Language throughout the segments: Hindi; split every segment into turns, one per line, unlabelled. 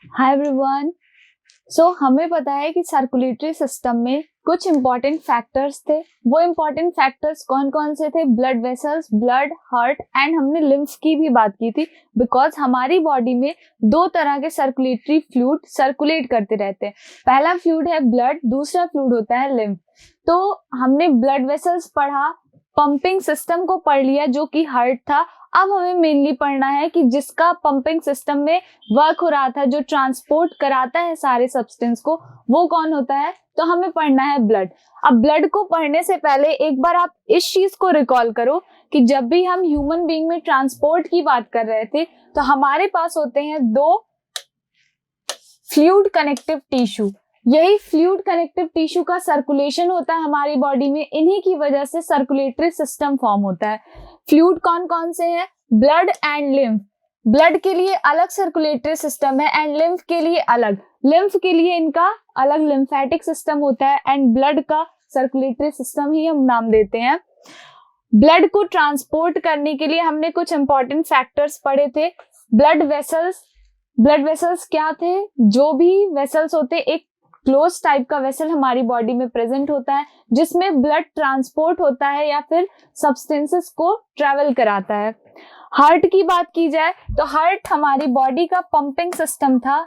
Hi everyone. हमें पता है कि सर्कुलेटरी सिस्टम में कुछ इंपॉर्टेंट फैक्टर्स थे। वो इंपॉर्टेंट फैक्टर्स कौन कौन से थे? Blood vessels, blood, heart and हमने लिम्फ की भी बात की थी, बिकॉज हमारी बॉडी में दो तरह के सर्कुलेटरी फ्लूइड सर्कुलेट करते रहते हैं। पहला फ्लूइड है ब्लड, दूसरा फ्लूइड होता है लिम्फ। तो हमने ब्लड वेसल्स पढ़ा, पंपिंग सिस्टम को पढ़ लिया जो कि हार्ट था। अब हमें मेनली पढ़ना है कि जिसका पंपिंग सिस्टम में वर्क हो रहा था, जो ट्रांसपोर्ट कराता है सारे सब्सटेंस को, वो कौन होता है? तो हमें पढ़ना है ब्लड। अब ब्लड को पढ़ने से पहले एक बार आप इस चीज को रिकॉल करो कि जब भी हम ह्यूमन बीइंग में ट्रांसपोर्ट की बात कर रहे थे तो हमारे पास होते हैं दो फ्लूइड कनेक्टिव टिश्यू। यही फ्लूइड कनेक्टिव टिश्यू का सर्कुलेशन होता है हमारी बॉडी में। इन्हीं की वजह से सर्कुलेटरी सिस्टम फॉर्म होता है। फ्लूइड कौन कौन से हैं? Blood and lymph. ब्लड के लिए अलग सर्कुलेटरी सिस्टम है एंड लिम्फ के लिए अलग। लिम्फ के लिए इनका अलग लिम्फेटिक सिस्टम होता है एंड ब्लड का सर्कुलेटरी सिस्टम ही हम नाम देते हैं। ब्लड को ट्रांसपोर्ट करने के लिए हमने कुछ इंपॉर्टेंट फैक्टर्स पढ़े थे। ब्लड वेसल्स क्या थे? जो भी वेसल्स होते, एक क्लोज टाइप का वेसल हमारी बॉडी में प्रेजेंट होता है जिसमें ब्लड ट्रांसपोर्ट होता है या फिर सब्सटेंसेस को ट्रेवल कराता है। हार्ट की बात की जाए तो हार्ट हमारी बॉडी का पंपिंग सिस्टम था।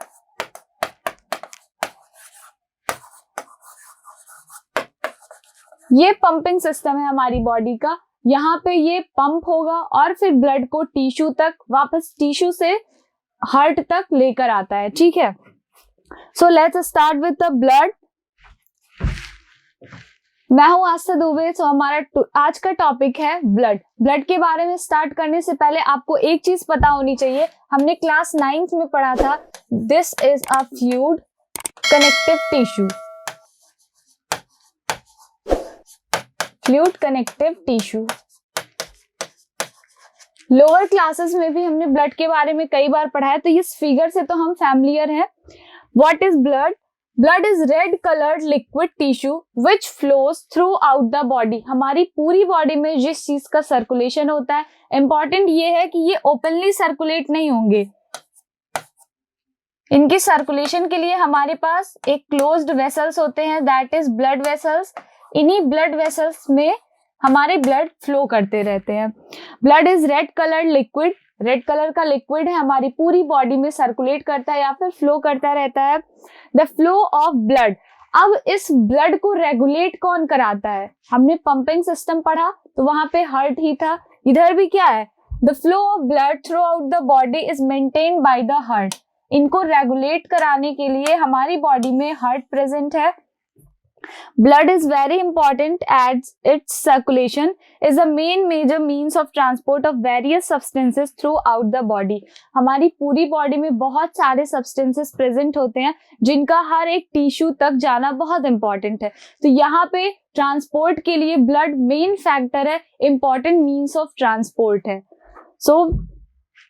ये पंपिंग सिस्टम है हमारी बॉडी का। यहाँ पे ये पंप होगा और फिर ब्लड को टिश्यू तक, वापस टिश्यू से हार्ट तक लेकर आता है। ठीक है, so let's start with the blood. मैं हूं आस्था दुबे। हमारा आज का टॉपिक है ब्लड। ब्लड के बारे में स्टार्ट करने से पहले आपको एक चीज पता होनी चाहिए। हमने क्लास 9th में पढ़ा था, this is a fluid connective tissue. Fluid connective tissue. Lower classes में भी हमने ब्लड के बारे में कई बार पढ़ा है, तो इस फिगर से तो हम फैमिलियर हैं। What is blood? Blood is red colored liquid tissue which flows throughout the body. हमारी पूरी बॉडी में जिस चीज का सर्कुलेशन होता है, इंपॉर्टेंट ये है कि ये ओपनली सर्कुलेट नहीं होंगे। इनके सर्कुलेशन के लिए हमारे पास एक क्लोज्ड वेसल्स होते हैं, दैट इज ब्लड वेसल्स। इन्हीं ब्लड वेसल्स में हमारे ब्लड फ्लो करते रहते हैं। Blood is red coloured liquid. Red colour का लिक्विड है, हमारी पूरी बॉडी में सर्कुलेट करता है या फिर फ्लो करता रहता है। The flow of blood. अब इस ब्लड को रेगुलेट कौन कराता है? हमने पंपिंग सिस्टम पढ़ा तो वहां पे हार्ट ही था। इधर भी क्या है? The flow of blood through out the body is maintained by the heart. इनको रेगुलेट कराने के लिए हमारी बॉडी में हार्ट प्रेजेंट है। Blood is very important as its circulation is the main major means of transport of various substances throughout the body. हमारी पूरी बॉडी में बहुत सारे substances present होते हैं जिनका हर एक टिश्यू तक जाना बहुत important है। तो यहाँ पे ट्रांसपोर्ट के लिए ब्लड मेन फैक्टर है, important means of transport है।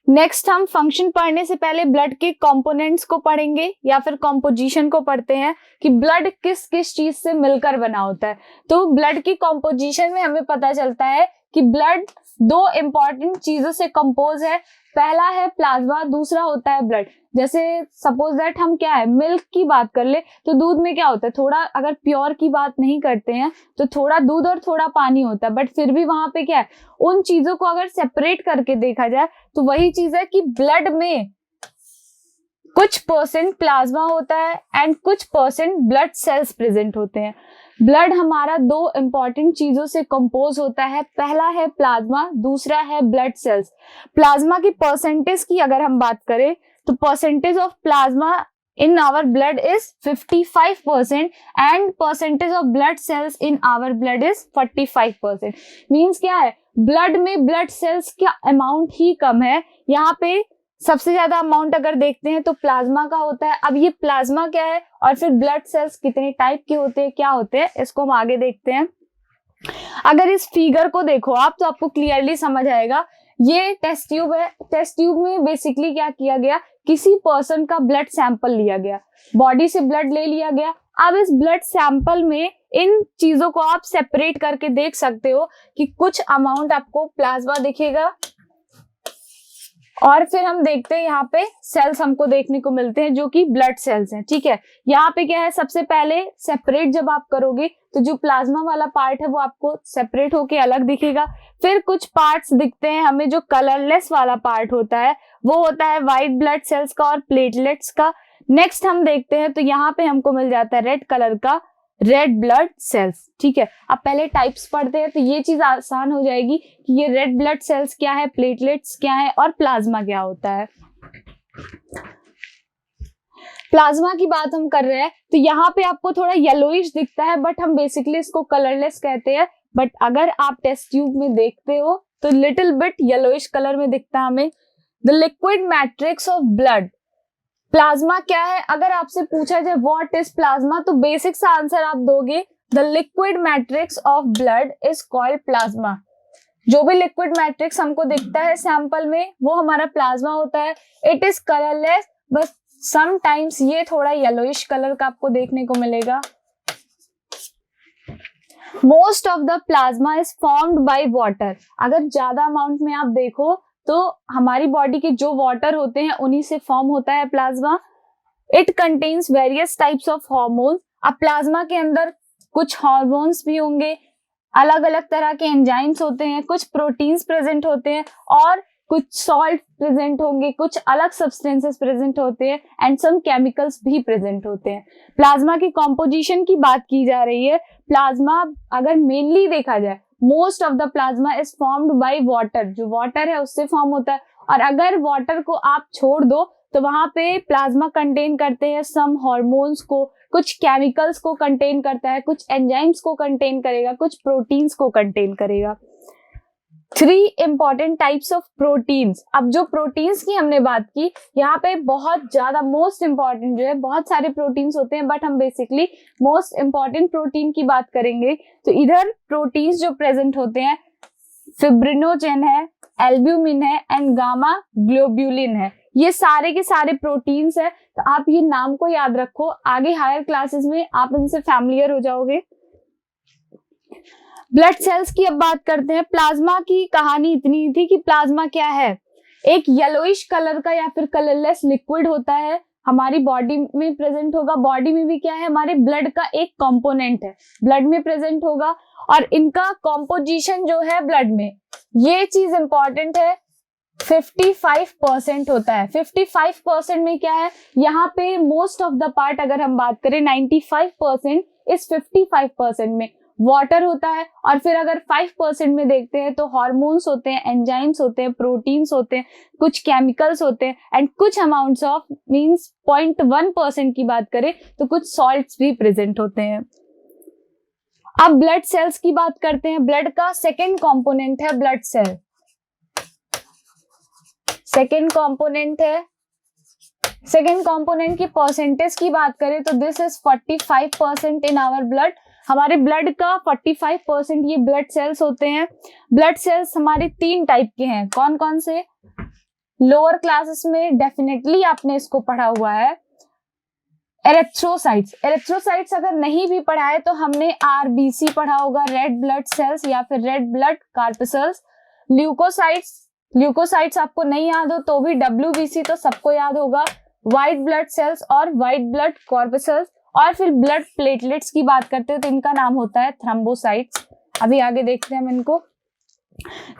नेक्स्ट हम फंक्शन पढ़ने से पहले ब्लड के कंपोनेंट्स को पढ़ेंगे या फिर कॉम्पोजिशन को पढ़ते हैं कि ब्लड किस किस चीज से मिलकर बना होता है। तो ब्लड की कॉम्पोजिशन में हमें पता चलता है कि ब्लड दो इंपॉर्टेंट चीजों से कंपोज है। पहला है प्लाज्मा, दूसरा होता है ब्लड। जैसे सपोज दैट हम क्या है, मिल्क की बात कर ले तो दूध में क्या होता है, थोड़ा, अगर प्योर की बात नहीं करते हैं तो थोड़ा दूध और थोड़ा पानी होता है, बट फिर भी वहां पे क्या है, उन चीजों को अगर सेपरेट करके देखा जाए तो वही चीज है कि ब्लड में कुछ परसेंट प्लाज्मा होता है एंड कुछ परसेंट ब्लड सेल्स प्रेजेंट होते हैं। ब्लड हमारा दो इंपॉर्टेंट चीजों से कंपोज होता है। पहला है प्लाज्मा, दूसरा है ब्लड सेल्स। प्लाज्मा की परसेंटेज की अगर हम बात करें तो percentage of plasma in our blood is 55% and percentage of blood cells in our blood is 45%। Means क्या है, ब्लड में ब्लड सेल्स का अमाउंट ही कम है। यहाँ पे सबसे ज्यादा अमाउंट अगर देखते हैं तो प्लाज्मा का होता है। अब ये प्लाज्मा क्या है और फिर ब्लड सेल्स कितने टाइप के होते हैं, क्या होते हैं, इसको हम आगे देखते हैं। अगर इस फिगर को देखो आप तो आपको क्लियरली समझ आएगा। ये टेस्ट ट्यूब है। टेस्ट ट्यूब में बेसिकली क्या किया गया, किसी पर्सन का ब्लड सैंपल लिया गया, बॉडी से ब्लड ले लिया गया। अब इस ब्लड सैंपल में इन चीजों को आप सेपरेट करके देख सकते हो कि कुछ अमाउंट आपको प्लाज्मा दिखेगा और फिर हम देखते हैं यहाँ पे सेल्स हमको देखने को मिलते हैं जो कि ब्लड सेल्स हैं, ठीक है। यहाँ पे क्या है, सबसे पहले सेपरेट जब आप करोगे तो जो प्लाज्मा वाला पार्ट है वो आपको सेपरेट होके अलग दिखेगा। फिर कुछ पार्ट्स दिखते हैं हमें जो कलरलेस वाला पार्ट होता है, वो होता है व्हाइट ब्लड सेल्स का और प्लेटलेट्स का। नेक्स्ट हम देखते हैं तो यहाँ पे हमको मिल जाता है रेड कलर का रेड ब्लड सेल्स, ठीक है। अब पहले टाइप्स पढ़ते हैं तो ये चीज आसान हो जाएगी कि ये रेड ब्लड सेल्स क्या है, प्लेटलेट्स क्या है और प्लाज्मा क्या होता है। प्लाज्मा की बात हम कर रहे हैं तो यहाँ पे आपको थोड़ा येलोइश दिखता है, बट हम बेसिकली इसको कलरलेस कहते हैं। बट अगर आप टेस्ट ट्यूब में देखते हो तो लिटिल बिट येलोइश कलर में दिखता है हमें। The liquid matrix of blood, plasma क्या है, अगर आपसे पूछा जाए व्हाट इज प्लाज्मा तो बेसिक सा आंसर आप दोगे the liquid matrix of blood is called plasma. जो भी लिक्विड मैट्रिक्स हमको दिखता है सैंपल में वो हमारा प्लाज्मा होता है। इट इज कलरलेस, बस समटाइम्स ये थोड़ा येलोइश कलर का आपको देखने को मिलेगा। Most of the plasma is formed by water, अगर ज्यादा अमाउंट में आप देखो तो हमारी बॉडी के जो वाटर होते हैं उन्हीं से फॉर्म होता है plasma. It contains various types of hormones, अब प्लाज्मा के अंदर कुछ हार्मोन्स भी होंगे, अलग अलग तरह के एंजाइम्स होते हैं, कुछ प्रोटीन्स प्रेजेंट होते हैं और कुछ सॉल्ट प्रेजेंट होंगे, कुछ अलग सब्सटेंसेस प्रेजेंट होते हैं एंड सम केमिकल्स भी प्रेजेंट होते हैं। प्लाज्मा की कॉम्पोजिशन की बात की जा रही है। प्लाज्मा अगर मेनली देखा जाए most of the plasma is formed by water, जो वाटर है उससे फॉर्म होता है। और अगर वाटर को आप छोड़ दो तो वहां पे प्लाज्मा कंटेन करते हैं सम हार्मोन्स को, कुछ केमिकल्स को कंटेन करता है, कुछ एंजाइम्स को कंटेन करेगा, कुछ प्रोटीन्स को कंटेन करेगा। 3 इंपॉर्टेंट टाइप्स ऑफ प्रोटीन्स, अब जो प्रोटीन्स की हमने बात की यहाँ पे बहुत ज्यादा मोस्ट इंपॉर्टेंट जो है, बहुत सारे प्रोटीन्स होते हैं बट हम बेसिकली मोस्ट इंपॉर्टेंट प्रोटीन की बात करेंगे। तो इधर प्रोटीन्स जो प्रेजेंट होते हैं फिब्रिनोजेन है, एल्ब्यूमिन है एंड गामा ग्लोब्यूलिन है, ये सारे के सारे प्रोटीन्स है। तो आप ये नाम को याद रखो, आगे हायर क्लासेस में आप इनसे फैमिलियर हो जाओगे। ब्लड सेल्स की अब बात करते हैं। प्लाज्मा की कहानी इतनी थी कि प्लाज्मा क्या है, एक येलोइश कलर का या फिर कलरलेस लिक्विड होता है, हमारी बॉडी में प्रेजेंट होगा। बॉडी में भी क्या है, हमारे ब्लड का एक कंपोनेंट है, ब्लड में प्रेजेंट होगा। और इनका कॉम्पोजिशन जो है ब्लड में, ये चीज इंपॉर्टेंट है, 55% होता है। 55% में क्या है, यहाँ पे मोस्ट ऑफ द पार्ट अगर हम बात करें 95% इस 55% में वाटर होता है। और फिर अगर 5% में देखते हैं तो हार्मोन्स होते हैं, एंजाइम्स होते हैं, प्रोटीन्स होते हैं, कुछ केमिकल्स होते हैं एंड कुछ अमाउंट्स ऑफ मींस 0.1% की बात करें तो कुछ सॉल्ट्स भी प्रेजेंट होते हैं। अब ब्लड सेल्स की बात करते हैं। ब्लड का सेकेंड कंपोनेंट है ब्लड सेल, सेकेंड कंपोनेंट है। सेकेंड कंपोनेंट की परसेंटेज की बात करें तो this is 45% in our blood. हमारे ब्लड का 45% ये ब्लड सेल्स होते हैं। ब्लड सेल्स हमारे 3 टाइप के हैं, कौन कौन से, लोअर क्लासेस में डेफिनेटली आपने इसको पढ़ा हुआ है, एरिथ्रोसाइट्स। एरिथ्रोसाइट्स अगर नहीं भी पढ़ा है तो हमने आरबीसी पढ़ा होगा, रेड ब्लड सेल्स या फिर red blood corpuscles. Leucocytes, leucocytes आपको नहीं याद हो तो भी डब्ल्यूबीसी तो सबको याद होगा, व्हाइट ब्लड सेल्स और व्हाइट ब्लड कॉर्पसल्स। और फिर ब्लड प्लेटलेट्स की बात करते हैं तो इनका नाम होता है थ्रोम्बोसाइट्स। अभी आगे देखते हैं हम इनको।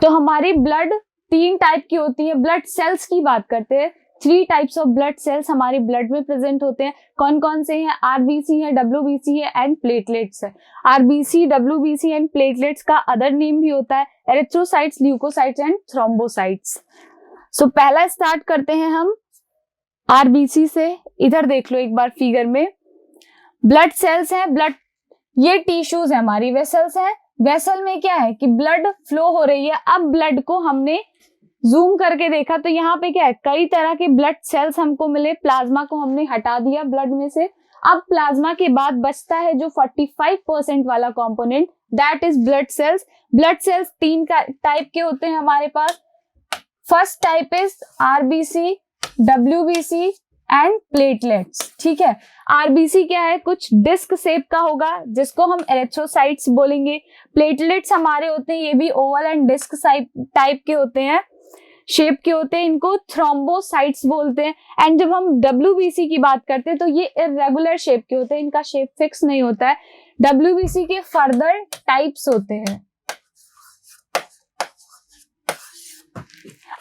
तो हमारी ब्लड 3 टाइप की होती है। ब्लड सेल्स की बात करते हैं, 3 टाइप्स ऑफ ब्लड सेल्स हमारे ब्लड में प्रेजेंट होते हैं। कौन कौन से हैं, आरबीसी है, डब्ल्यूबीसी है एंड प्लेटलेट्स है। आरबीसी, डब्ल्यूबीसी एंड प्लेटलेट्स का अदर नेम भी होता है एरिथ्रोसाइट्स, ल्यूकोसाइट्स एंड थ्रोम्बोसाइट्स। सो पहला स्टार्ट करते हैं हम आरबीसी से। इधर देख लो एक बार फिगर में, ब्लड सेल्स है, ब्लड ये टिश्यूज है, हमारी वेसल्स है। वेसल में क्या है कि ब्लड फ्लो हो रही है। अब ब्लड को हमने जूम करके देखा तो यहाँ पे क्या है, कई तरह के ब्लड सेल्स हमको मिले। प्लाज्मा को हमने हटा दिया ब्लड में से। अब प्लाज्मा के बाद बचता है जो 45% वाला component, that is blood cells. Blood cells 3 type के होते हैं हमारे पास। First type is RBC, WBC and platelets, ठीक है। आरबीसी क्या है, कुछ डिस्क शेप का होगा जिसको हम एरिथ्रोसाइट्स बोलेंगे। प्लेटलेट्स हमारे होते हैं, ये भी ओवल एंड डिस्क टाइप के होते हैं। शेप के होते हैं, इनको थ्रोम्बोसाइट्स बोलते हैं। एंड जब हम WBC की बात करते हैं तो ये इरेगुलर शेप के होते हैं, इनका शेप फिक्स नहीं होता है। WBC के फर्दर टाइप्स होते हैं।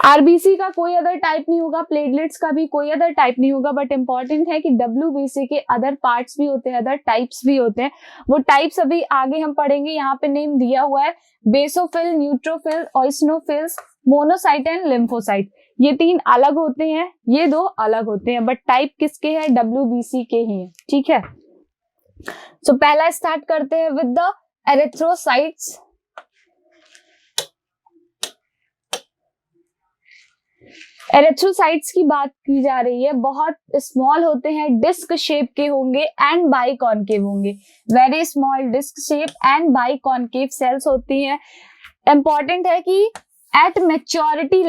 RBC का कोई अदर टाइप नहीं होगा, प्लेटलेट्स का भी कोई अदर टाइप नहीं होगा, बट इंपॉर्टेंट है कि WBC के अदर पार्ट्स भी होते हैं, अदर टाइप्स भी होते हैं। वो टाइप्स अभी आगे हम पढ़ेंगे। यहाँ पे नेम दिया हुआ है basophil, neutrophil, eosinophils, monocyte and lymphocyte. ये 3 अलग होते हैं, ये 2 अलग होते हैं, बट टाइप किसके हैं? WBC के ही है। ठीक है, सो पहला स्टार्ट करते हैं विद द एरिथ्रोसाइट्स। एरिथ्रोसाइट्स की बात की जा रही है, बहुत स्मॉल होते हैं, डिस्क शेप के होंगे एंड बाइकॉनकेव होंगे। Very small disc shape and biconcave cells होती हैं। इंपॉर्टेंट है कि एट मैच्योरिटी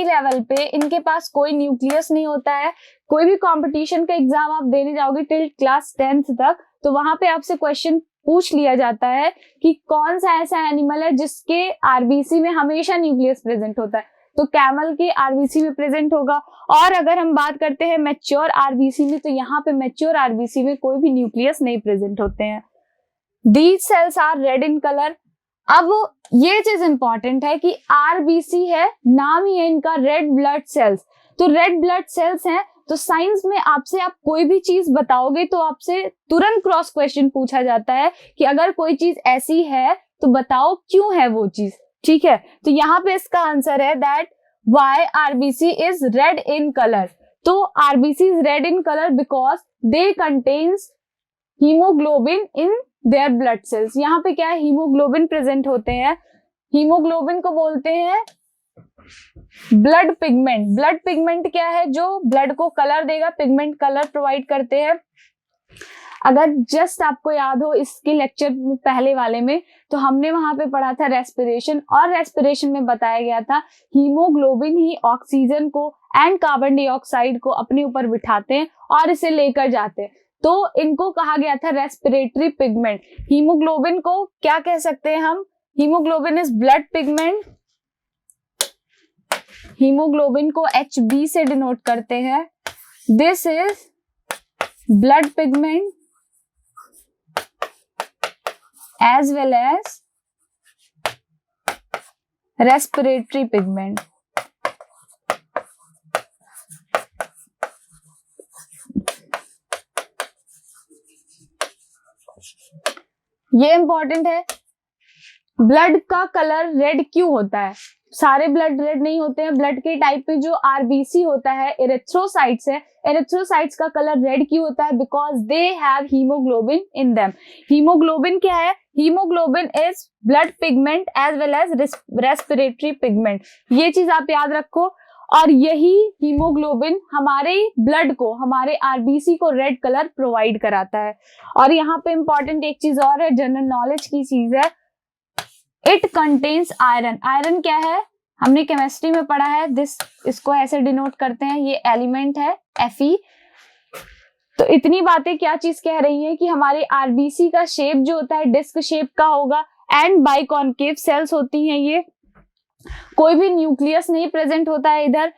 लेवल पे इनके पास कोई न्यूक्लियस नहीं होता है। कोई भी कंपटीशन का एग्जाम आप देने जाओगे टिल क्लास 10th तक, तो वहां पे आपसे क्वेश्चन पूछ लिया जाता है कि कौन सा ऐसा एनिमल है जिसके आरबीसी में हमेशा न्यूक्लियस प्रेजेंट होता है, तो कैमल के आरबीसी में प्रेजेंट होगा। और अगर हम बात करते हैं मैच्योर आरबीसी में, तो यहाँ पे मैच्योर आरबीसी में कोई भी न्यूक्लियस नहीं प्रेजेंट होते हैं। These cells are red in colour. अब ये चीज इंपॉर्टेंट है कि आरबीसी है, नाम ही है इनका रेड ब्लड सेल्स। तो रेड ब्लड सेल्स हैं, तो साइंस में आपसे आप कोई भी चीज बताओगे तो आपसे तुरंत क्रॉस क्वेश्चन पूछा जाता है कि अगर कोई चीज ऐसी है तो बताओ क्यों है वो चीज। ठीक है, तो यहाँ पे इसका आंसर है that why RBC is red in colour. तो RBC is red in colour because they contains haemoglobin in their blood cells. यहाँ पे क्या है? हीमोग्लोबिन प्रेजेंट होते हैं। हीमोग्लोबिन को बोलते हैं ब्लड पिगमेंट। ब्लड पिगमेंट क्या है? जो ब्लड को कलर देगा, पिगमेंट कलर प्रोवाइड करते हैं। अगर जस्ट आपको याद हो इसके लेक्चर में पहले वाले में, तो हमने वहां पे पढ़ा था रेस्पिरेशन, और रेस्पिरेशन में बताया गया था हीमोग्लोबिन ही ऑक्सीजन को एंड कार्बन डाइऑक्साइड को अपने ऊपर बिठाते हैं और इसे लेकर जाते हैं। तो इनको कहा गया था रेस्पिरेटरी पिगमेंट। हीमोग्लोबिन को क्या कह सकते हैं हम? Haemoglobin is blood pigment. Haemoglobin को HB से डिनोट करते हैं। This is blood pigment as well as respiratory pigment. ये इंपॉर्टेंट है। ब्लड का कलर रेड क्यों होता है? सारे ब्लड रेड नहीं होते हैं। ब्लड के टाइप पे जो आरबीसी होता है, एरिथ्रोसाइट्स है, एरिथ्रोसाइट्स का कलर रेड क्यों होता है? Because they have haemoglobin in them. Haemoglobin क्या है? Haemoglobin is blood pigment as well as respiratory pigment. ये चीज आप याद रखो। और यही हीमोग्लोबिन हमारे ब्लड को, हमारे आरबीसी को रेड कलर प्रोवाइड कराता है। और यहाँ पे इंपॉर्टेंट एक चीज और है, जनरल नॉलेज की चीज है, इट कंटेन्स आयरन। आयरन क्या है? हमने केमिस्ट्री में पढ़ा है। इसको ऐसे डिनोट करते हैं, ये एलिमेंट है Fe। तो इतनी बातें क्या चीज कह रही है कि हमारे आरबीसी का शेप जो होता है डिस्क शेप का होगा एंड बाइकॉनकेव सेल्स होती हैं। ये कोई भी न्यूक्लियस नहीं प्रेजेंट होता है इधर।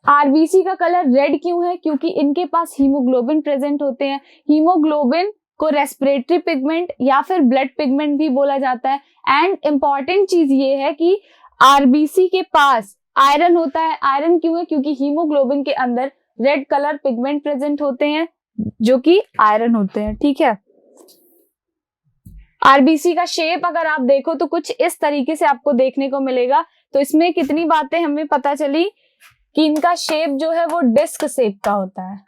आरबीसी का कलर रेड क्यों है? क्योंकि इनके पास हीमोग्लोबिन प्रेजेंट होते हैं। हीमोग्लोबिन को रेस्पिरेटरी पिगमेंट या फिर ब्लड पिगमेंट भी बोला जाता है। एंड इंपॉर्टेंट चीज ये है कि आरबीसी के पास आयरन होता है। आयरन क्यों है? क्योंकि हीमोग्लोबिन के अंदर रेड कलर पिगमेंट प्रेजेंट होते हैं जो कि आयरन होते हैं। ठीक है, आरबीसी का शेप अगर आप देखो तो कुछ इस तरीके से आपको देखने को मिलेगा। तो इसमें कितनी बातें हमें पता चली कि इनका शेप जो है वो डिस्क शेप का होता है।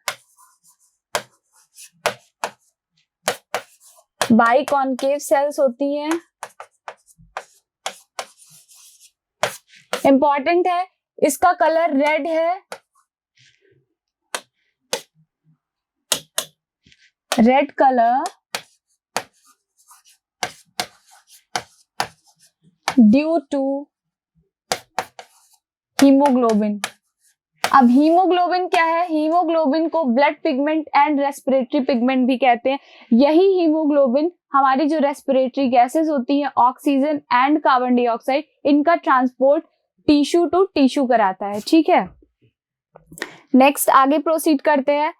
बाइकॉनकेव सेल्स होती हैं। इंपॉर्टेंट है, इसका कलर रेड है। Red colour due to haemoglobin. अब हीमोग्लोबिन क्या है? हीमोग्लोबिन को blood pigment and respiratory pigment भी कहते हैं। यही हीमोग्लोबिन हमारी जो रेस्पिरेटरी गैसेस होती हैं, ऑक्सीजन एंड कार्बन डाइऑक्साइड, इनका ट्रांसपोर्ट टिश्यू टू टिश्यू कराता है। ठीक है, नेक्स्ट आगे प्रोसीड करते हैं।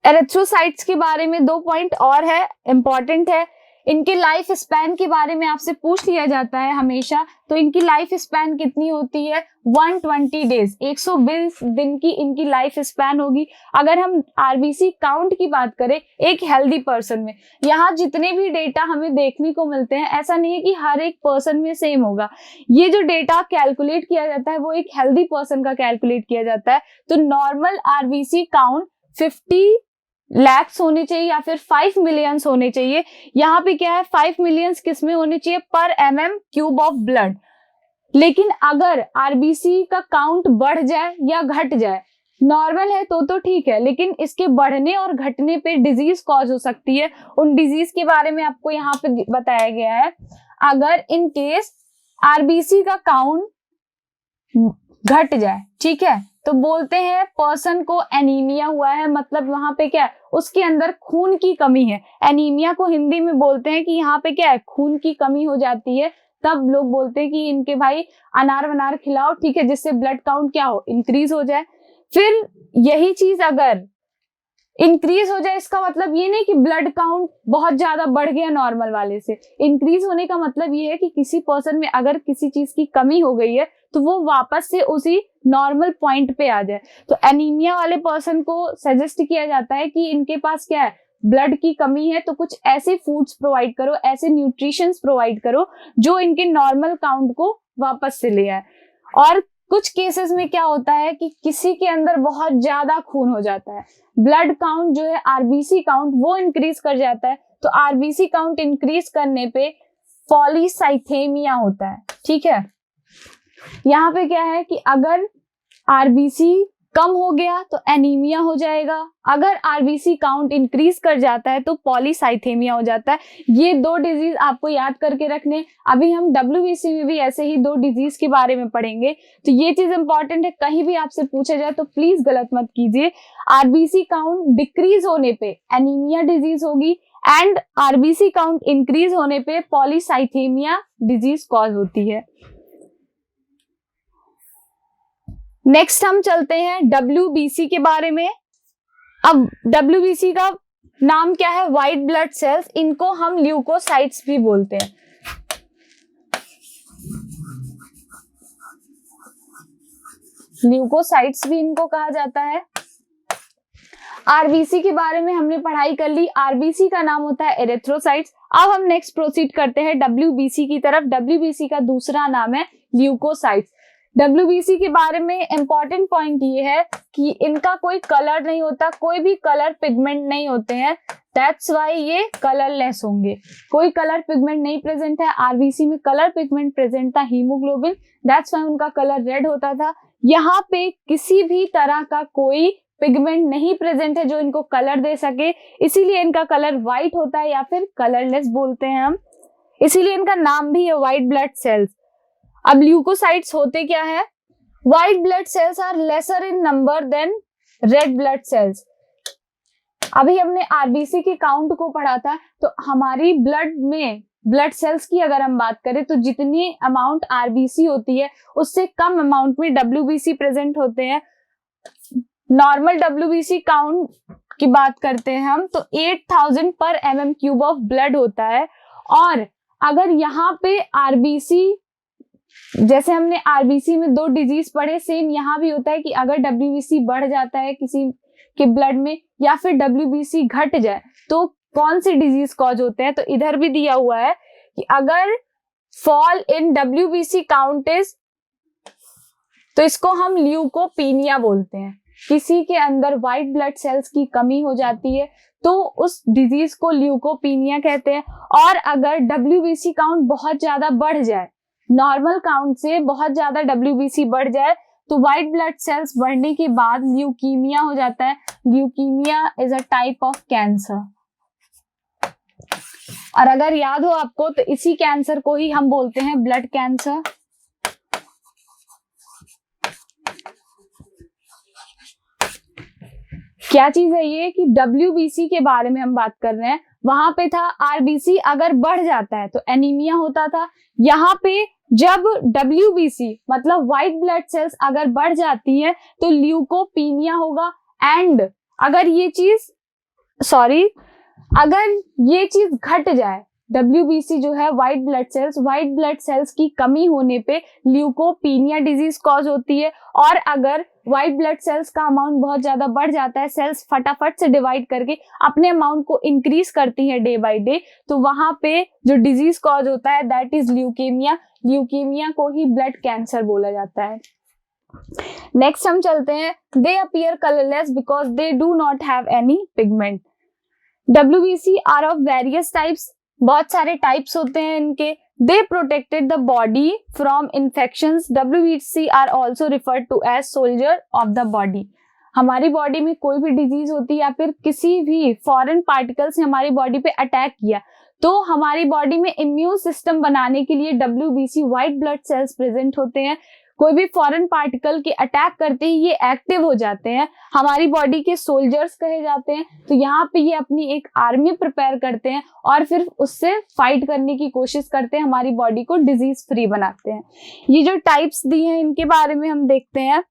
एरिथ्रोसाइट्स के बारे में 2 पॉइंट और है, इंपॉर्टेंट है। इनके लाइफ स्पैन के बारे में आपसे पूछ लिया जाता है हमेशा, तो इनकी लाइफ स्पैन कितनी होती है? 120 डेज, 120 दिन की इनकी लाइफ स्पैन होगी। अगर हम आरबीसी काउंट की बात करें एक हेल्दी पर्सन में, यहाँ जितने भी डेटा हमें देखने को मिलते हैं, ऐसा नहीं है कि हर एक पर्सन में सेम होगा। ये जो डेटा कैलकुलेट किया जाता है वो एक हेल्दी पर्सन का कैलकुलेट किया जाता है। तो नॉर्मल आरबीसी काउंट 50 लैक्स होने चाहिए या फिर 5 मिलियंस होने चाहिए। यहाँ पे क्या है, 5 मिलियंस किस में होने चाहिए? पर mm³ ऑफ ब्लड। लेकिन अगर आरबीसी का काउंट बढ़ जाए या घट जाए, नॉर्मल है तो ठीक है, लेकिन इसके बढ़ने और घटने पे डिजीज कॉज हो सकती है। उन डिजीज के बारे में आपको यहाँ पे बताया गया है। अगर इन केस आरबीसी का काउंट घट जाए, ठीक है, तो बोलते हैं पर्सन को एनीमिया हुआ है, मतलब वहां पे क्या है, उसके अंदर खून की कमी है। एनीमिया को हिंदी में बोलते हैं कि यहाँ पे क्या है, खून की कमी हो जाती है। तब लोग बोलते हैं कि इनके भाई अनार वनार खिलाओ, ठीक है, जिससे ब्लड काउंट क्या हो, इंक्रीज हो जाए। फिर यही चीज अगर इंक्रीज हो जाए, इसका मतलब ये नहीं कि ब्लड काउंट बहुत ज्यादा बढ़ गया नॉर्मल वाले से। इंक्रीज होने का मतलब ये है कि किसी पर्सन में अगर किसी चीज की कमी हो गई है तो वो वापस से उसी नॉर्मल पॉइंट पे आ जाए। तो एनीमिया वाले पर्सन को सजेस्ट किया जाता है कि इनके पास क्या है, ब्लड की कमी है, तो कुछ ऐसे फूड्स प्रोवाइड करो, ऐसे न्यूट्रिशंस प्रोवाइड करो जो इनके नॉर्मल काउंट को वापस से ले आए। और कुछ केसेस में क्या होता है कि किसी के अंदर बहुत ज्यादा खून हो जाता है, ब्लड काउंट जो है, आरबीसी काउंट वो इंक्रीज कर जाता है। तो आरबीसी काउंट इंक्रीज करने पे पॉलीसाइथेमिया होता है। ठीक है, यहाँ पे क्या है कि अगर आरबीसी कम हो गया तो एनीमिया हो जाएगा, अगर आरबीसी काउंट इंक्रीज कर जाता है तो पॉलीसाइथेमिया हो जाता है। ये 2 डिजीज आपको याद करके रखने। अभी हम डब्ल्यूबीसी में भी ऐसे ही 2 डिजीज के बारे में पढ़ेंगे, तो ये चीज इंपॉर्टेंट है, कहीं भी आपसे पूछा जाए तो प्लीज गलत मत कीजिए। आरबीसी काउंट डिक्रीज होने पे एनीमिया डिजीज होगी एंड आरबीसी काउंट इंक्रीज होने पे पॉलीसाइथेमिया डिजीज कॉज होती है। नेक्स्ट हम चलते हैं WBC के बारे में। अब WBC का नाम क्या है? व्हाइट ब्लड सेल्स, इनको हम ल्यूकोसाइट्स भी बोलते हैं। ल्यूकोसाइट्स भी इनको कहा जाता है। आरबीसी के बारे में हमने पढ़ाई कर ली, आरबीसी का नाम होता है एरिथ्रोसाइट्स। अब हम नेक्स्ट प्रोसीड करते हैं WBC की तरफ। WBC का दूसरा नाम है ल्यूकोसाइट्स। WBC के बारे में इंपॉर्टेंट पॉइंट ये है कि इनका कोई कलर नहीं होता, कोई भी कलर पिगमेंट नहीं होते हैं, दैट्स वाई ये कलरलेस होंगे। कोई कलर पिगमेंट नहीं प्रेजेंट है। आरबीसी में कलर पिगमेंट प्रेजेंट था, हीमोग्लोबिन, दैट्स वाई उनका कलर रेड होता था। यहाँ पे किसी भी तरह का कोई पिगमेंट नहीं प्रेजेंट है जो इनको कलर दे सके, इसीलिए इनका कलर व्हाइट होता है या फिर कलरलेस बोलते हैं हम, इसीलिए इनका नाम भी है व्हाइट ब्लड सेल्स। अब ल्यूकोसाइट्स होते क्या है? White blood cells are lesser in number than red blood cells. अभी हमने आरबीसी के काउंट को पढ़ा था, तो हमारी ब्लड में ब्लड सेल्स की अगर हम बात करें तो जितनी अमाउंट आरबीसी होती है उससे कम अमाउंट में डब्ल्यूबीसी प्रेजेंट होते हैं। नॉर्मल डब्ल्यूबीसी काउंट की बात करते हैं हम तो 8000 पर mm³ ऑफ ब्लड होता है। और अगर यहाँ पे आरबीसी, जैसे हमने आरबीसी में 2 डिजीज पढ़े, सेम यहाँ भी होता है कि अगर डब्ल्यूबीसी बढ़ जाता है किसी के ब्लड में या फिर डब्ल्यूबीसी घट जाए तो कौन से डिजीज कॉज होते हैं। तो इधर भी दिया हुआ है कि अगर fall in WBC count is, तो इसको हम ल्यूकोपीनिया बोलते हैं। किसी के अंदर व्हाइट ब्लड सेल्स की कमी हो जाती है तो उस डिजीज को ल्यूकोपीनिया कहते हैं। और अगर WBC काउंट बहुत ज्यादा बढ़ जाए, नॉर्मल काउंट से बहुत ज्यादा WBC बढ़ जाए, तो व्हाइट ब्लड सेल्स बढ़ने के बाद ल्यूकीमिया हो जाता है। Leukaemia is a type of cancer. और अगर याद हो आपको तो इसी कैंसर को ही हम बोलते हैं ब्लड कैंसर। क्या चीज है ये कि WBC के बारे में हम बात कर रहे हैं। वहां पे था RBC अगर बढ़ जाता है तो एनीमिया होता था। यहाँ पे जब WBC मतलब व्हाइट ब्लड सेल्स अगर बढ़ जाती है तो ल्यूकोपीनिया होगा। एंड अगर ये चीज घट जाए, WBC जो है व्हाइट ब्लड सेल्स की कमी होने पे ल्यूकोपीनिया डिजीज कॉज होती है। और अगर व्हाइट ब्लड सेल्स का अमाउंट बहुत ज्यादा बढ़ जाता है, सेल्स फटाफट से डिवाइड करके अपने अमाउंट को इंक्रीज करती है डे बाय डे, तो वहां पे जो डिजीज कॉज होता है दैट इज ल्यूकेमिया। ल्यूकेमिया को ही ब्लड कैंसर बोला जाता है। नेक्स्ट हम चलते हैं, they appear colourless because they do not have any pigment. WBC are of various types, बहुत सारे टाइप्स होते हैं इनके। They protected the body from infections. WBC are also referred to as soldier of the body. हमारी बॉडी में कोई भी डिजीज होती है या फिर किसी भी फॉरेन पार्टिकल्स ने हमारी बॉडी पे अटैक किया तो हमारी बॉडी में इम्यून सिस्टम बनाने के लिए WBC white blood cells present होते हैं। कोई भी फॉरेन पार्टिकल के अटैक करते ही ये एक्टिव हो जाते हैं, हमारी बॉडी के सोल्जर्स कहे जाते हैं। तो यहाँ पे ये अपनी एक आर्मी प्रिपेयर करते हैं और फिर उससे फाइट करने की कोशिश करते हैं, हमारी बॉडी को डिजीज फ्री बनाते हैं। ये जो टाइप्स दी हैं इनके बारे में हम देखते हैं।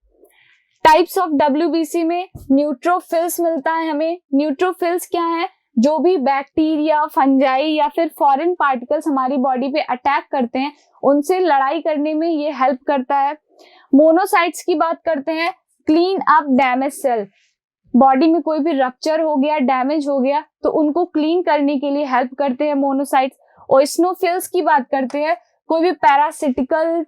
टाइप्स ऑफ WBC में न्यूट्रोफिल्स मिलता है हमें। न्यूट्रोफिल्स क्या है? जो भी बैक्टीरिया, फंजाई या फिर फॉरेन पार्टिकल्स हमारी बॉडी पे अटैक करते हैं उनसे लड़ाई करने में ये हेल्प करता है। मोनोसाइट्स की बात करते हैं, clean up damage cell. Body में कोई भी रप्चर हो गया, डैमेज हो गया तो उनको क्लीन करने के लिए हेल्प करते हैं मोनोसाइट्स। ओइसनोफिल्स की बात करते हैं, कोई भी पैरासिटिकल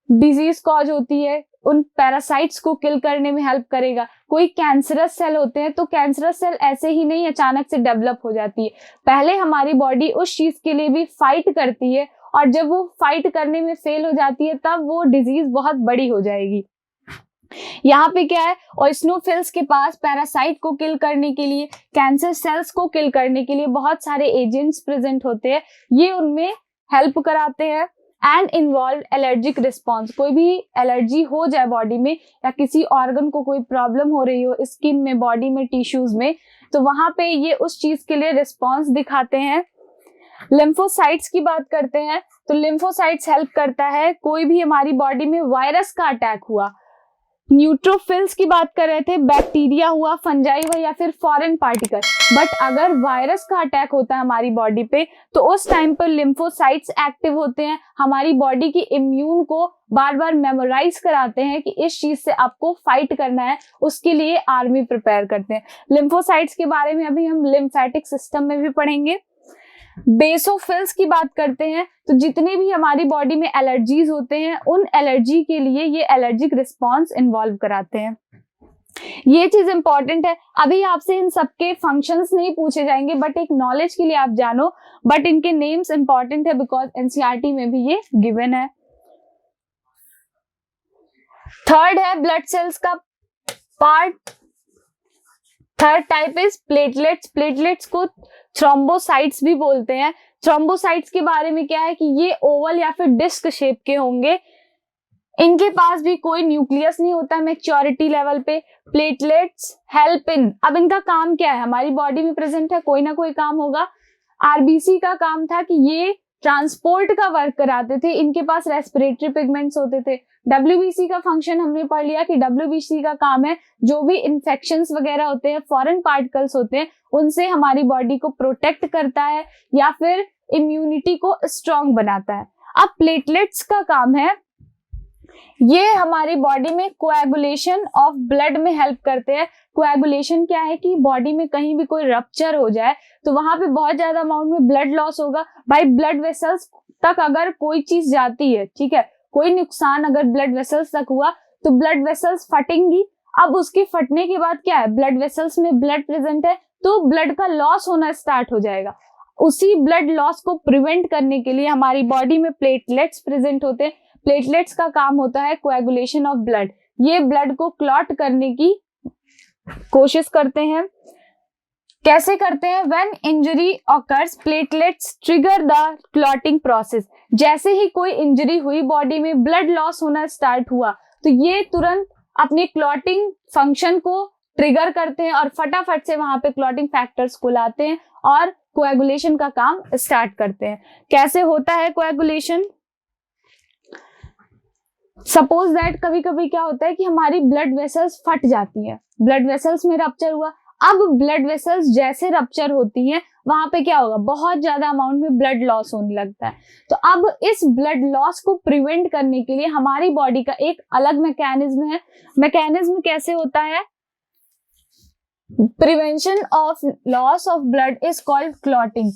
डिजीज कॉज होती है उन पैरासाइट्स को किल करने में हेल्प करेगा। कोई कैंसरस सेल होते हैं तो कैंसरस सेल ऐसे ही नहीं अचानक से डेवलप हो जाती है, पहले हमारी बॉडी उस चीज के लिए भी फाइट करती है और जब वो फाइट करने में फेल हो जाती है तब वो डिजीज बहुत बड़ी हो जाएगी। यहाँ पे क्या है, ओइसनोफिल्स के पास पैरासाइट को किल करने के लिए, कैंसर सेल्स को किल करने के लिए बहुत सारे एजेंट्स प्रेजेंट होते हैं, ये उनमें हेल्प कराते हैं। एंड इन्वॉल्व एलर्जिक रिस्पॉन्स, कोई भी एलर्जी हो जाए बॉडी में या किसी ऑर्गन को कोई प्रॉब्लम हो रही हो स्किन में, बॉडी में, टिश्यूज में, तो वहां पे ये उस चीज के लिए रिस्पॉन्स दिखाते हैं। लिम्फोसाइट्स की बात करते हैं तो लिम्फोसाइट्स हेल्प करता है कोई भी हमारी बॉडी में वायरस का अटैक हुआ। न्यूट्रोफिल्स की बात कर रहे थे, बैक्टीरिया हुआ, फंजाई हुआ या फिर फॉरेन पार्टिकल। बट अगर वायरस का अटैक होता है हमारी बॉडी पे तो उस टाइम पर लिम्फोसाइट्स एक्टिव होते हैं, हमारी बॉडी की इम्यून को बार बार मेमोराइज कराते हैं कि इस चीज से आपको फाइट करना है, उसके लिए आर्मी प्रिपेयर करते हैं। लिम्फोसाइट्स के बारे में अभी हम लिम्फेटिक सिस्टम में भी पढ़ेंगे। बेसोफिल्स की बात करते हैं तो जितने भी हमारी बॉडी में एलर्जीज होते हैं उन एलर्जी के लिए ये एलर्जिक रिस्पॉन्स इन्वॉल्व कराते हैं। ये चीज इंपॉर्टेंट है, अभी आपसे इन सबके फंक्शंस नहीं पूछे जाएंगे बट एक नॉलेज के लिए आप जानो, बट इनके नेम्स इंपॉर्टेंट है बिकॉज एनसीईआरटी में भी ये गिवन है। थर्ड है ब्लड सेल्स का part, third type is platelets. Platelets को थ्रोम्बोसाइट्स भी बोलते हैं। थ्रोम्बोसाइट्स के बारे में क्या है कि ये ओवल या फिर डिस्क शेप के होंगे, इनके पास भी कोई न्यूक्लियस नहीं होता मैच्योरिटी लेवल पे। प्लेटलेट्स हेल्प इन, अब इनका काम क्या है, हमारी बॉडी में प्रेजेंट है, कोई ना कोई काम होगा। आरबीसी का काम था कि ये ट्रांसपोर्ट का वर्क कराते थे, इनके पास रेस्पिरेटरी पिगमेंट्स होते थे। WBC का फंक्शन हमने पढ़ लिया कि WBC का काम है जो भी इन्फेक्शंस वगैरह होते हैं, फॉरेन पार्टिकल्स होते हैं, उनसे हमारी बॉडी को प्रोटेक्ट करता है या फिर इम्यूनिटी को स्ट्रॉन्ग बनाता है। अब प्लेटलेट्स का काम है, ये हमारी बॉडी में कोएगुलेशन ऑफ ब्लड में हेल्प करते हैं। कोएगुलेशन क्या है कि बॉडी में कहीं भी कोई रप्चर हो जाए तो वहां पे बहुत ज्यादा अमाउंट में ब्लड लॉस होगा। भाई ब्लड वेसल्स तक अगर कोई चीज जाती है, ठीक है, कोई नुकसान अगर ब्लड वेसल्स तक हुआ तो ब्लड वेसल्स फटेंगी। अब उसके फटने के बाद क्या है, ब्लड वेसल्स में ब्लड प्रेजेंट है तो ब्लड का लॉस होना स्टार्ट हो जाएगा। उसी ब्लड लॉस को प्रिवेंट करने के लिए हमारी बॉडी में प्लेटलेट्स प्रेजेंट होते हैं। प्लेटलेट्स का काम होता है कोएगुलेशन ऑफ ब्लड, ये ब्लड को क्लॉट करने की कोशिश करते हैं। कैसे करते हैं, when injury occurs platelets trigger the clotting process. जैसे ही कोई इंजरी हुई, बॉडी में ब्लड लॉस होना स्टार्ट हुआ तो ये तुरंत अपने क्लॉटिंग फंक्शन को ट्रिगर करते हैं और फटाफट से वहां पे क्लॉटिंग फैक्टर्स को लाते हैं और कोएगुलेशन का काम स्टार्ट करते हैं। कैसे होता है कोएगुलेशन? सपोज दैट कभी कभी क्या होता है कि हमारी ब्लड वेसल्स फट जाती है, ब्लड वेसल्स में रप्चर हुआ। अब ब्लड वेसल्स जैसे रप्चर होती हैं वहां पे क्या होगा, बहुत ज्यादा अमाउंट में ब्लड लॉस होने लगता है। तो अब इस ब्लड लॉस को प्रिवेंट करने के लिए हमारी बॉडी का एक अलग मैकेनिज्म है। मैकेनिज्म कैसे होता है? Prevention of loss of blood is called clotting.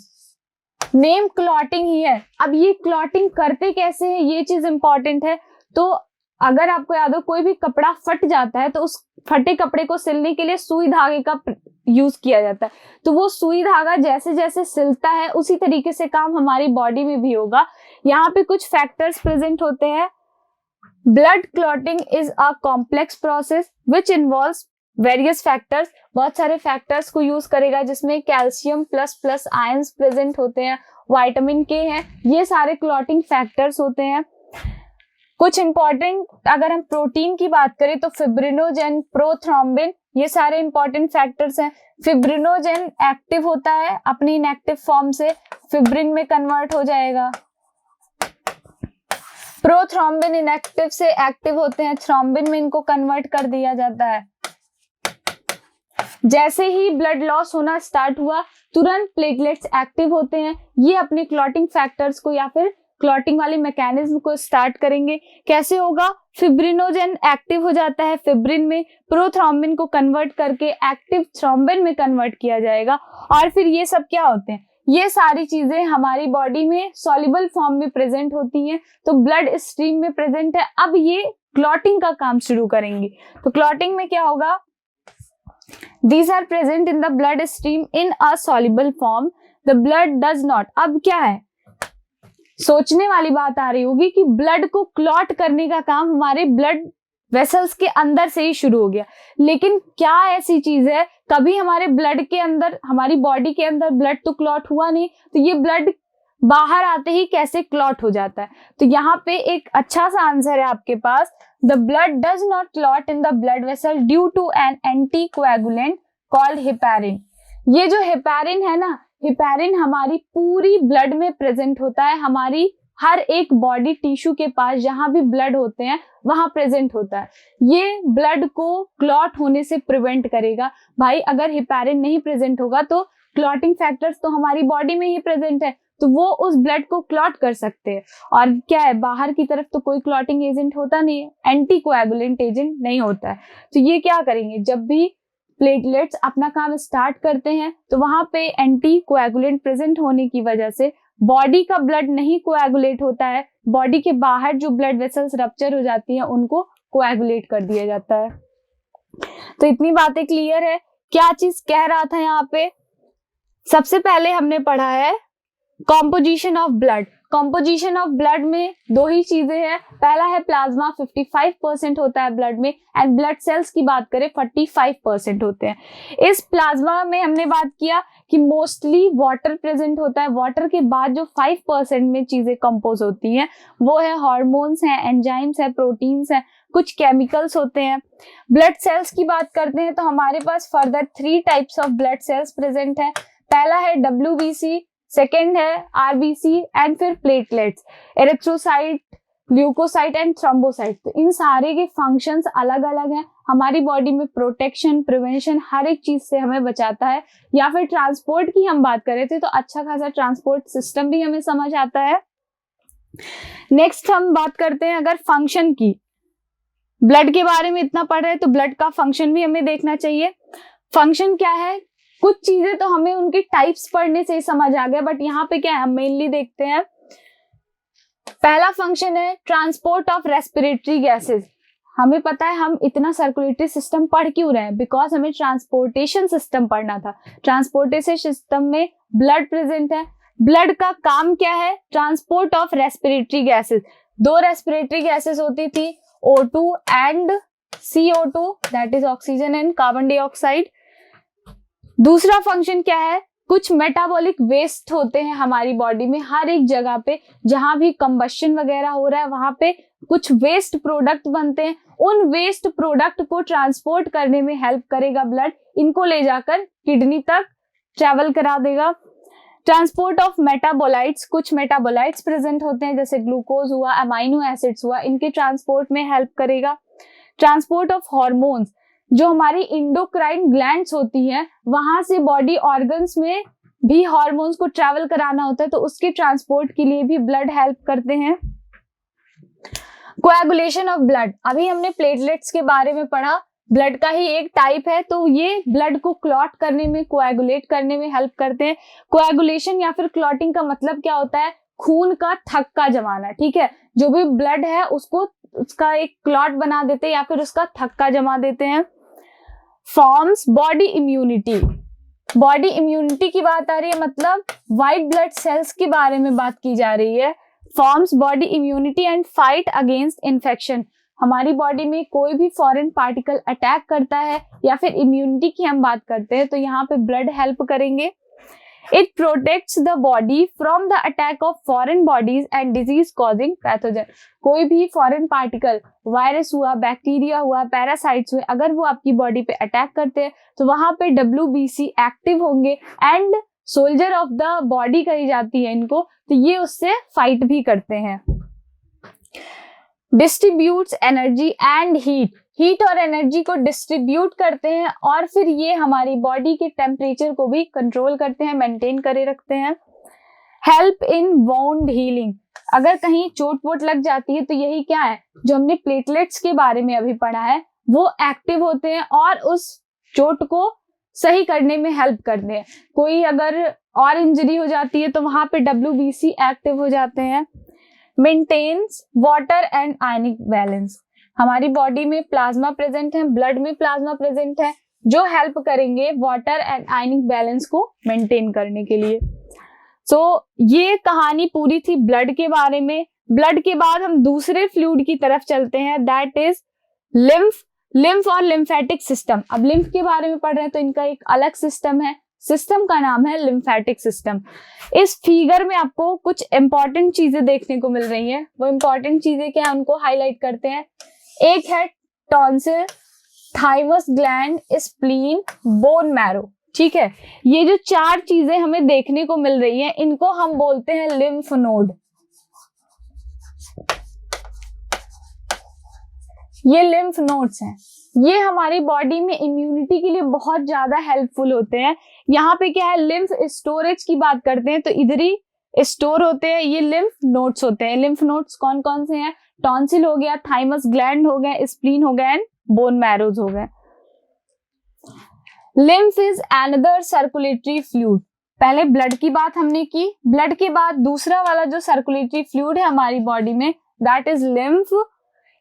Name clotting ही है। अब ये क्लॉटिंग करते कैसे है, ये चीज इंपॉर्टेंट है। तो अगर आपको याद हो, कोई भी कपड़ा फट जाता है तो उस फटे कपड़े को सिलने के लिए सुई धागे का यूज किया जाता है। तो वो सुई धागा जैसे जैसे सिलता है उसी तरीके से काम हमारी बॉडी में भी होगा। यहाँ पे कुछ फैक्टर्स प्रेजेंट होते हैं। Blood clotting is a complex process which involves various factors. बहुत सारे फैक्टर्स को यूज करेगा जिसमें calcium plus plus ions present होते हैं, विटामिन के हैं, ये सारे क्लॉटिंग फैक्टर्स होते हैं। कुछ इंपॉर्टेंट, अगर हम प्रोटीन की बात करें तो फिब्रिनोजेन, प्रोथ्रोम्बिन, ये सारे इंपॉर्टेंट फैक्टर्स हैं। फिब्रिनोजेन एक्टिव होता है, अपनी इनएक्टिव फॉर्म से फिब्रिन में कन्वर्ट हो जाएगा। प्रोथ्रोम्बिन इनएक्टिव से एक्टिव होते हैं, थ्रोम्बिन में इनको कन्वर्ट कर दिया जाता है। जैसे ही ब्लड लॉस होना स्टार्ट हुआ तुरंत प्लेटलेट्स एक्टिव होते हैं, ये अपने क्लॉटिंग फैक्टर्स को या फिर क्लॉटिंग वाली मैकेनिज्म को स्टार्ट करेंगे। कैसे होगा? फिब्रिनोजेन एक्टिव हो जाता है फिब्रिन में, प्रोथ्रोम्बिन को कन्वर्ट करके एक्टिव थ्रोम्बिन में कन्वर्ट किया जाएगा और फिर ये सब क्या होते हैं, ये सारी चीजें हमारी बॉडी में सॉल्युबल फॉर्म में प्रेजेंट होती हैं, तो ब्लड स्ट्रीम में प्रेजेंट है। अब ये क्लॉटिंग का काम शुरू करेंगे। तो क्लॉटिंग में क्या होगा? These are present in the blood stream in a soluble form. The blood does not. अब क्या है, सोचने वाली बात आ रही होगी कि ब्लड को क्लॉट करने का काम हमारे ब्लड वेसल्स के अंदर से ही शुरू हो गया, लेकिन क्या ऐसी चीज है, कभी हमारे ब्लड के अंदर, हमारी बॉडी के अंदर ब्लड तो क्लॉट हुआ नहीं, तो ये ब्लड बाहर आते ही कैसे क्लॉट हो जाता है? तो यहाँ पे एक अच्छा सा आंसर है आपके पास। The blood does not clot in the blood vessel due to an anticoagulant called heparin. ये जो हेपेरिन है ना, हेपेरिन हमारी पूरी ब्लड में प्रेजेंट होता है, हमारी हर एक बॉडी टिश्यू के पास जहां भी ब्लड होते हैं वहां प्रेजेंट होता है। ये ब्लड को क्लॉट होने से प्रिवेंट करेगा। भाई अगर हेपेरिन नहीं प्रेजेंट होगा तो क्लॉटिंग फैक्टर्स तो हमारी बॉडी में ही प्रेजेंट है, तो वो उस ब्लड को क्लॉट कर सकते हैं। और क्या है, बाहर की तरफ तो कोई क्लॉटिंग एजेंट होता नहीं है, एंटीकोएगुलेंट एजेंट नहीं होता है। तो ये क्या करेंगे, जब भी प्लेटलेट्स अपना काम स्टार्ट करते हैं तो वहां पे एंटीकोएगुलेंट प्रेजेंट होने की वजह से बॉडी का ब्लड नहीं कोएगुलेट होता है, बॉडी के बाहर जो ब्लड वेसल्स रप्चर हो जाती हैं उनको कोएगुलेट कर दिया जाता है। तो इतनी बातें क्लियर है। क्या चीज कह रहा था यहाँ पे? सबसे पहले हमने पढ़ा है composition of blood. Composition of blood में दो ही चीजें हैं। पहला है प्लाज्मा, 55% होता है ब्लड में, एंड ब्लड सेल्स की बात करें 45% होते हैं। इस प्लाज्मा में हमने बात किया कि मोस्टली वाटर प्रेजेंट होता है। वाटर के बाद जो 5% में चीजें कंपोज होती हैं वो है हार्मोन्स हैं, एंजाइम्स हैं, प्रोटीन्स हैं, कुछ केमिकल्स होते हैं। ब्लड सेल्स की बात करते हैं तो हमारे पास further 3 types of blood cells present है। पहला है WBC, सेकेंड है RBC एंड फिर platelets, erythrocyte, leucocyte and thrombocyte. तो इन सारे के फंक्शंस अलग अलग हैं। हमारी बॉडी में प्रोटेक्शन, प्रिवेंशन, हर एक चीज से हमें बचाता है। या फिर ट्रांसपोर्ट की हम बात करें थे तो अच्छा खासा ट्रांसपोर्ट सिस्टम भी हमें समझ आता है। नेक्स्ट हम बात करते हैं अगर फंक्शन की। ब्लड के बारे में इतना पढ़ रहे हैं तो ब्लड का फंक्शन भी हमें देखना चाहिए। फंक्शन क्या है? कुछ चीजें तो हमें उनके टाइप्स पढ़ने से ही समझ आ गया, बट यहाँ पे क्या है, हम मेनली देखते हैं। पहला फंक्शन है ट्रांसपोर्ट ऑफ रेस्पिरेटरी गैसेस। हमें पता है हम इतना सर्कुलेटरी सिस्टम पढ़ क्यों रहे हैं, बिकॉज हमें ट्रांसपोर्टेशन सिस्टम पढ़ना था। ट्रांसपोर्टेशन सिस्टम में ब्लड प्रेजेंट है। ब्लड का काम क्या है? Transport of respiratory gases. 2 respiratory gases होती थी, O2 and CO2, that is oxygen and carbon dioxide. दूसरा फंक्शन क्या है? कुछ मेटाबॉलिक वेस्ट होते हैं हमारी बॉडी में, हर एक जगह पे जहां भी कंबशन वगैरह हो रहा है वहां पे कुछ वेस्ट प्रोडक्ट बनते हैं, उन वेस्ट प्रोडक्ट को ट्रांसपोर्ट करने में हेल्प करेगा ब्लड, इनको ले जाकर किडनी तक ट्रेवल करा देगा। ट्रांसपोर्ट ऑफ मेटाबोलाइट्स, कुछ मेटाबोलाइट्स प्रेजेंट होते हैं जैसे ग्लूकोज हुआ, अमाइनो एसिड्स हुआ, इनके ट्रांसपोर्ट में हेल्प करेगा। ट्रांसपोर्ट ऑफ हार्मोन्स, जो हमारी इंडोक्राइन ग्लैंड्स होती हैं, वहां से बॉडी ऑर्गन्स में भी हार्मोन्स को ट्रैवल कराना होता है, तो उसके ट्रांसपोर्ट के लिए भी ब्लड हेल्प करते हैं। कोएगुलेशन ऑफ ब्लड, अभी हमने प्लेटलेट्स के बारे में पढ़ा, ब्लड का ही एक टाइप है, तो ये ब्लड को क्लॉट करने में, कोएगुलेट करने में हेल्प करते हैं। कोएगुलेशन या फिर क्लॉटिंग का मतलब क्या होता है? खून का थक्का जमाना, ठीक है। जो भी ब्लड है उसको, उसका एक क्लॉट बना देते हैं या फिर उसका थक्का जमा देते हैं। Forms body immunity, body immunity की बात आ रही है, मतलब व्हाइट ब्लड सेल्स के बारे में बात की जा रही है। Forms body immunity and fight against infection, हमारी बॉडी में कोई भी फॉरेन पार्टिकल अटैक करता है या फिर इम्यूनिटी की हम बात करते हैं तो यहाँ पे ब्लड हेल्प करेंगे। It protects the body from the attack of foreign bodies and disease causing pathogen, कोई भी फॉरेन पार्टिकल, वायरस हुआ, बैक्टीरिया हुआ, पैरासाइट्स हुए, अगर वो आपकी बॉडी पे अटैक करते हैं तो वहां पे WBC एक्टिव होंगे and soldier of the body कही जाती है इनको, तो ये उससे फाइट भी करते हैं। Distributes energy and heat, heat और एनर्जी को डिस्ट्रीब्यूट करते हैं और फिर ये हमारी बॉडी के टेम्परेचर को भी कंट्रोल करते हैं, मेंटेन करे रखते हैं। हेल्प इन वाउंड हीलिंग, अगर कहीं चोट वोट लग जाती है तो यही क्या है, जो हमने प्लेटलेट्स के बारे में अभी पढ़ा है, वो एक्टिव होते हैं और उस चोट को सही करने में हेल्प करते हैं। कोई अगर और इंजरी हो जाती है तो वहां पे WBC एक्टिव हो जाते हैं। Maintains water and ionic balance, हमारी बॉडी में प्लाज्मा प्रेजेंट है, ब्लड में प्लाज्मा प्रेजेंट है, जो हेल्प करेंगे वाटर एंड आयनिक बैलेंस को मेंटेन करने के लिए। सो ये कहानी पूरी थी ब्लड के बारे में। ब्लड के बाद हम दूसरे फ्लूइड की तरफ चलते हैं, दैट इज लिम्फ और लिम्फेटिक सिस्टम। अब लिम्फ के बारे में पढ़ रहे हैं तो इनका एक अलग सिस्टम है, सिस्टम का नाम है लिम्फेटिक सिस्टम। इस फिगर में आपको कुछ इंपॉर्टेंट चीजें देखने को मिल रही हैं, वो इंपॉर्टेंट चीजें क्या है उनको हाईलाइट करते हैं। एक है tonsil, thymus gland, spleen, bone marrow, ठीक है। ये जो 4 चीजें हमें देखने को मिल रही हैं, इनको हम बोलते हैं लिम्फ नोड। ये लिम्फ नोड्स हैं, ये हमारी बॉडी में इम्यूनिटी के लिए बहुत ज्यादा हेल्पफुल होते हैं। यहाँ पे क्या है, लिम्फ स्टोरेज की बात करते हैं तो इधर ही स्टोर होते हैं, ये लिम्फ नोड्स होते हैं। लिम्फ नोड्स कौन कौन से हैं? टॉन्सिल हो गया, थाइमस ग्लैंड हो गया, स्प्लीन हो गया एंड बोन मैरोज हो गए। Lymph is another circulatory fluid, पहले ब्लड की बात हमने की, ब्लड के बाद दूसरा वाला जो सर्कुलेटरी फ्लूइड है हमारी बॉडी में, दैट इज लिम्फ।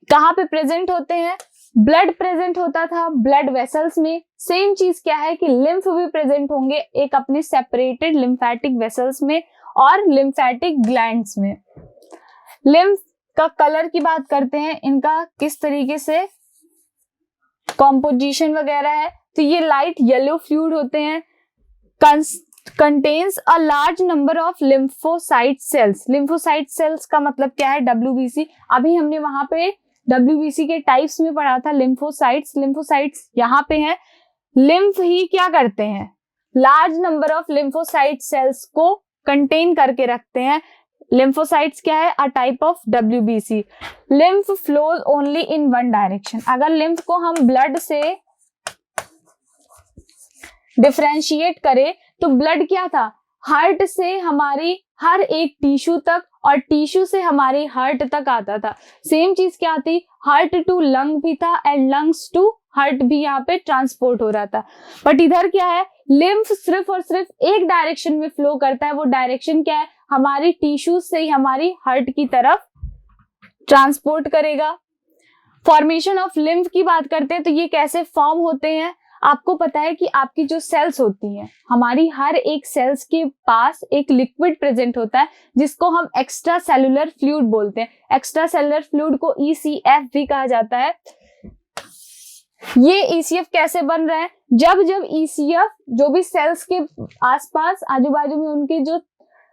कहाँ पे प्रेजेंट होते हैं? ब्लड प्रेजेंट होता था ब्लड वेसल्स में, सेम चीज क्या है कि लिम्फ भी प्रेजेंट होंगे एक अपने सेपरेटेड लिम्फेटिक वेसल्स में और लिम्फेटिक ग्लैंड्स में। लिम्फ का कलर की बात करते हैं, इनका किस तरीके से कॉम्पोजिशन वगैरह है, तो ये लाइट येलो फ्लूइड होते हैं। Contains a large number of lymphocyte sales, lymphocyte sales का मतलब क्या है? WBC, अभी हमने वहां पे WBC के टाइप्स में पढ़ा था लिम्फोसाइट्स, लिम्फोसाइट्स यहाँ पे हैं। लिम्फ ही क्या करते हैं? Large number of lymphocyte sales को कंटेन करके रखते हैं। लिम्फोसाइट्स क्या है? A type of WBC। Lymph flows only in one direction, अगर लिम्फ को हम ब्लड से डिफरेंशिएट करें तो ब्लड क्या था? हार्ट से हमारी हर एक टिश्यू तक और टिश्यू से हमारी हार्ट तक आता था। सेम चीज क्या थी? हार्ट टू लंग भी था एंड लंग्स टू हार्ट भी यहाँ पे ट्रांसपोर्ट हो रहा था। बट इधर क्या है? लिम्फ सिर्फ और सिर्फ एक डायरेक्शन में फ्लो करता है, वो डायरेक्शन क्या है? हमारी टिश्यू से ही हमारी हार्ट की तरफ ट्रांसपोर्ट करेगा। फॉर्मेशन ऑफ लिम्फ की बात करते हैं तो ये कैसे फॉर्म होते हैं? आपको पता है कि आपकी जो सेल्स होती हैं, हमारी हर एक सेल्स के पास एक लिक्विड प्रेजेंट होता है जिसको हम एक्स्ट्रा सेलुलर फ्लूइड बोलते हैं। एक्स्ट्रा सेलुलर फ्लूइड को ECF भी कहा जाता है। ये ECF कैसे बन रहा है? जब जब ECF जो भी सेल्स के आसपास आजू बाजू में उनके जो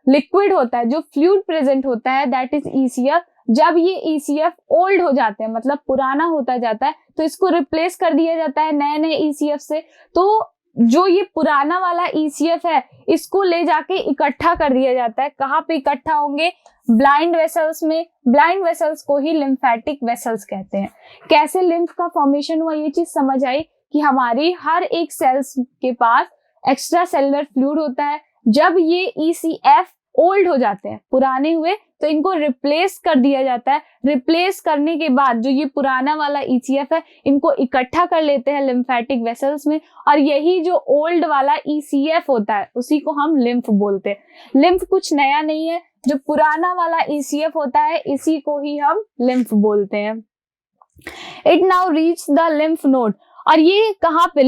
लिक्विड होता है, जो फ्लूइड प्रेजेंट होता है, दैट इज ECF, जब ये ECF ओल्ड हो जाते हैं, मतलब पुराना होता जाता है, तो इसको रिप्लेस कर दिया जाता है नए नए ECF से। तो जो ये पुराना वाला ECF है, इसको ले जाके इकट्ठा कर दिया जाता है। कहाँ पे इकट्ठा होंगे? ब्लाइंड वेसल्स में। ब्लाइंड वेसल्स को ही लिम्फेटिक वेसल्स कहते हैं। कैसे लिम्फ का फॉर्मेशन हुआ, ये चीज समझ आई कि हमारी हर एक सेल्स के पास एक्स्ट्रा सेलुलर फ्लूइड होता है। जब ये ECF ओल्ड हो जाते हैं, पुराने हुए, तो इनको रिप्लेस कर दिया जाता है। रिप्लेस करने के बाद जो ये पुराना वाला ECF है, इनको इकट्ठा कर लेते हैं लिम्फेटिक वेसल्स में, और यही जो ओल्ड वाला ECF होता है, उसी को हम लिम्फ बोलते हैं। लिम्फ कुछ नया नहीं है, जो पुराना वाला ECF होता है, इसी को ही हम लिम्फ बोलते हैं। It now reach the lymph node. और ये कहाँ पे?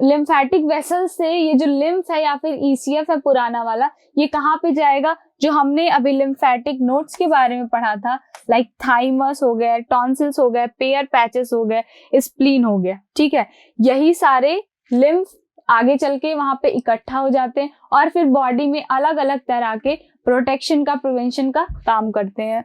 लिम्फेटिक वेसल से ये जो लिम्फ है या फिर ECF है पुराना वाला, ये कहाँ पे जाएगा? जो हमने अभी लिम्फेटिक नोड्स के बारे में पढ़ा था, लाइक थाइमस हो गया, टॉन्सिल्स हो गए, पेयर पैचेस हो गए, स्प्लीन हो गया, ठीक है। यही सारे लिम्फ आगे चल के वहां पे इकट्ठा हो जाते हैं और फिर बॉडी में अलग अलग तरह के प्रोटेक्शन का, प्रिवेंशन का काम करते हैं।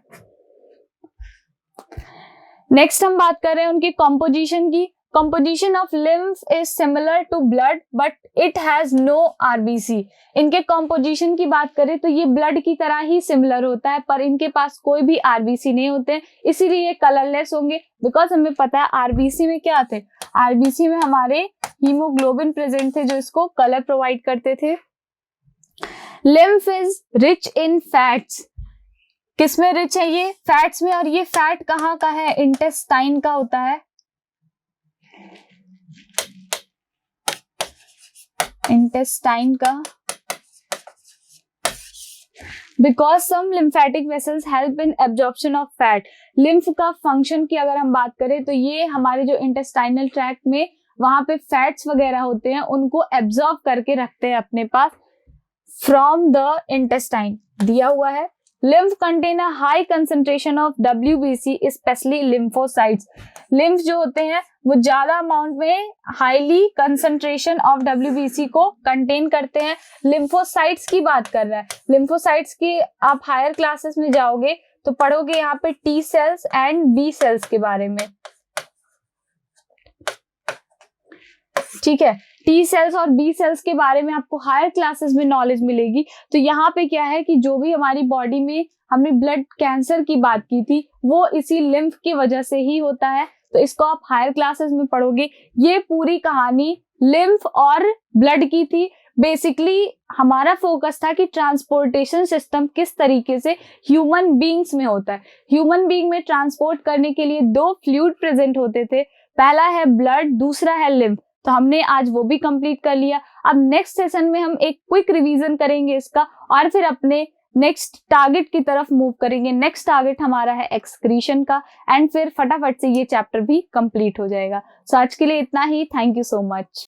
नेक्स्ट हम बात कर रहे हैं उनकी कॉम्पोजिशन की। Composition of lymph is similar to blood but it has no RBC। इनके composition की बात करें तो ये blood की तरह ही similar होता है, पर इनके पास कोई भी RBC नहीं होते हैं, इसीलिए ये कलरलेस होंगे। बिकॉज हमें पता है RBC में क्या थे? RBC में हमारे हीमोग्लोबिन प्रेजेंट थे जो इसको कलर प्रोवाइड करते थे। lymph is rich in fats। किसमें रिच है ये? फैट्स में। और ये फैट कहाँ का है? इंटेस्टाइन का होता है। इंटेस्टाइन का। Because some lymphatic vessels help in absorption of fat. Lymph का फंक्शन की अगर हम बात करें तो ये हमारे जो इंटेस्टाइनल ट्रैक्ट में वहां पे फैट्स वगैरह होते हैं, उनको एब्जॉर्ब करके रखते हैं अपने पास फ्रॉम द इंटेस्टाइन। दिया हुआ है lymph contain a high concentration of WBC especially lymphocytes। lymph जो होते हैं वो ज्यादा अमाउंट में हाईली कंसंट्रेशन ऑफ WBC को कंटेन करते हैं। lymphocytes की बात कर रहा है। lymphocytes की आप हायर क्लासेस में जाओगे तो पढ़ोगे यहाँ पे T cells and B cells के बारे में, ठीक है। T सेल्स और B सेल्स के बारे में आपको हायर क्लासेस में नॉलेज मिलेगी। तो यहाँ पे क्या है कि जो भी हमारी बॉडी में हमने ब्लड कैंसर की बात की थी, वो इसी लिम्फ की वजह से ही होता है। तो इसको आप हायर क्लासेस में पढ़ोगे। ये पूरी कहानी लिम्फ और ब्लड की थी। बेसिकली हमारा फोकस था कि ट्रांसपोर्टेशन सिस्टम किस तरीके से ह्यूमन बींग्स में होता है। ह्यूमन बींग में ट्रांसपोर्ट करने के लिए दो फ्लूइड प्रेजेंट होते थे, पहला है ब्लड, दूसरा है लिम्फ। तो हमने आज वो भी कंप्लीट कर लिया। अब नेक्स्ट सेशन में हम एक क्विक रिवीजन करेंगे इसका और फिर अपने नेक्स्ट टारगेट की तरफ मूव करेंगे। नेक्स्ट टारगेट हमारा है एक्सक्रीशन का, एंड फिर फटाफट से ये चैप्टर भी कंप्लीट हो जाएगा। सो आज के लिए इतना ही। Thank you so much.